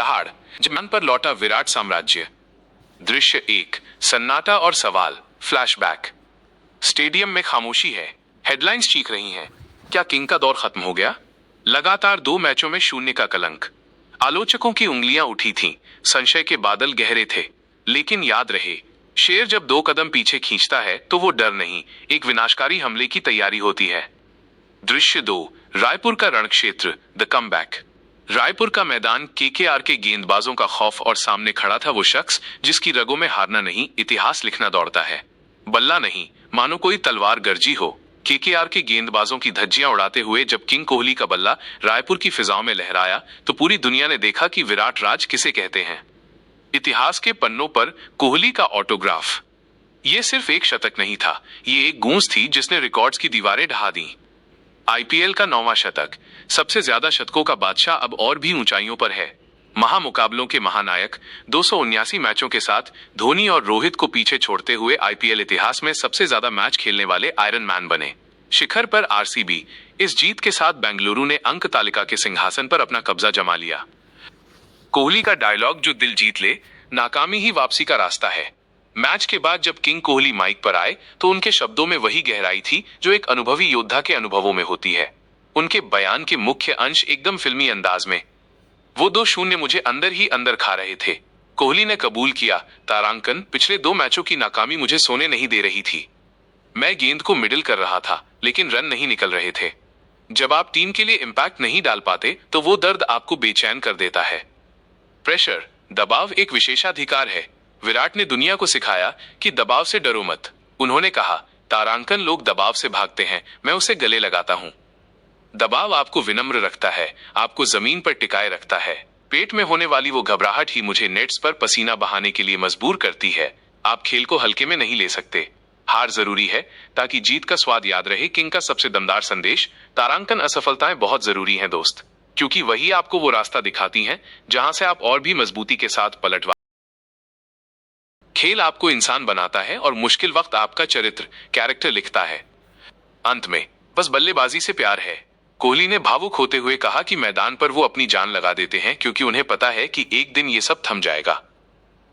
दहाड़ जमान पर लौटा विराट साम्राज्य। दृश्य 1, सन्नाटा और सवाल। फ्लैशबैक। स्टेडियम में खामोशी है। हेडलाइंस चीख रही हैं। क्या किंग का दौर खत्म हो गया? लगातार 2 मैचों में 0 का कलंक। आलोचकों की उंगलियां उठी थीं, संशय के बादल गहरे थे। लेकिन याद रहे, शेर जब 2 कदम पीछे खींचता है तो वो डर नहीं, एक विनाशकारी हमले की तैयारी होती है। दृश्य 2, रायपुर का रणक्षेत्र, द कमबैक। रायपुर का मैदान केकेआर के गेंदबाजों का खौफ, और सामने खड़ा था वो शख्स जिसकी रगों में हारना नहीं, इतिहास लिखना दौड़ता है। बल्ला नहीं, मानो कोई तलवार गरजी हो। केकेआर के गेंदबाजों की धज्जियां उड़ाते हुए जब किंग कोहली का बल्ला रायपुर की फिजाओं में लहराया तो पूरी दुनिया ने देखा कि विराट राज किसे कहते हैं। इतिहास के पन्नों पर कोहली का ऑटोग्राफ। ये सिर्फ एक शतक नहीं था, ये एक गूंज थी जिसने रिकॉर्ड्स की दीवारें ढहा दी। आईपीएल का 9वां शतक, सबसे ज्यादा शतकों का बादशाह अब और भी ऊंचाइयों पर है। महामुकाबलों के महानायक, 279 मैचों के साथ धोनी और रोहित को पीछे छोड़ते हुए आईपीएल इतिहास में सबसे ज्यादा मैच खेलने वाले आयरन मैन बने। शिखर पर आरसीबी। इस जीत के साथ बेंगलुरु ने अंक तालिका के सिंहासन पर अपना कब्जा जमा लिया। कोहली का डायलॉग जो दिल जीत ले, नाकामी ही वापसी का रास्ता है। मैच के बाद जब किंग कोहली माइक पर आए तो उनके शब्दों में वही गहराई थी जो एक अनुभवी योद्धा के अनुभवों में होती है। उनके बयान के मुख्य अंश एकदम फिल्मी अंदाज में। वो 2-0 मुझे अंदर ही अंदर खा रहे थे। कोहली ने कबूल किया, तारांकन, पिछले 2 मैचों की नाकामी मुझे सोने नहीं दे रही थी। मैं गेंद को मिडिल कर रहा था, लेकिन रन नहीं निकल रहे थे। जब आप टीम के लिए इम्पैक्ट नहीं डाल पाते तो वो दर्द आपको बेचैन कर देता है। प्रेशर, दबाव एक विशेषाधिकार है। विराट ने दुनिया को सिखाया कि दबाव से डरो मत। उन्होंने कहा, तारांकन, लोग दबाव से भागते हैं, मैं उसे गले लगाता हूं। दबाव आपको विनम्र रखता है, आपको जमीन पर टिकाए रखता है। पेट में होने वाली वो घबराहट ही मुझे नेट्स पर पसीना बहाने के लिए मजबूर करती है। आप खेल को हल्के में नहीं ले सकते। हार जरूरी है ताकि जीत का स्वाद याद रहे। किंग का सबसे दमदार संदेश, तारांकन, असफलताएं बहुत जरूरी हैं दोस्त, क्योंकि वही आपको वो रास्ता दिखाती हैं जहां से आप और भी मजबूती के साथ पलटवा। खेल आपको इंसान बनाता है और मुश्किल वक्त आपका चरित्र, कैरेक्टर लिखता है। अंत में बस बल्लेबाजी से प्यार है। कोहली ने भावुक होते हुए कहा कि मैदान पर वो अपनी जान लगा देते हैं क्योंकि उन्हें पता है कि एक दिन ये सब थम जाएगा,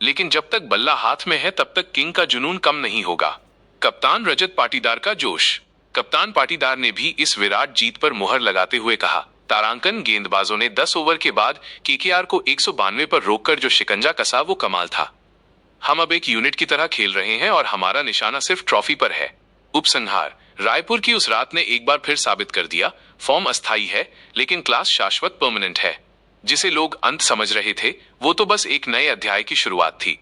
लेकिन जब तक बल्ला हाथ में है तब तक किंग का जुनून कम नहीं होगा। कप्तान रजत पाटीदार का जोश। कप्तान पाटीदार ने भी इस विराट जीत पर मुहर लगाते हुए कहा, तारांकन, गेंदबाजों ने 10 ओवर के बाद केकेआर को 192 पर रोककर जो शिकंजा कसा वो कमाल था। हम अब एक यूनिट की तरह खेल रहे हैं और हमारा निशाना सिर्फ ट्रॉफी पर है। उपसंहार, रायपुर की उस रात ने एक बार फिर साबित कर दिया, फॉर्म अस्थायी है लेकिन क्लास शाश्वत, परमानेंट है। जिसे लोग अंत समझ रहे थे वो तो बस एक नए अध्याय की शुरुआत थी।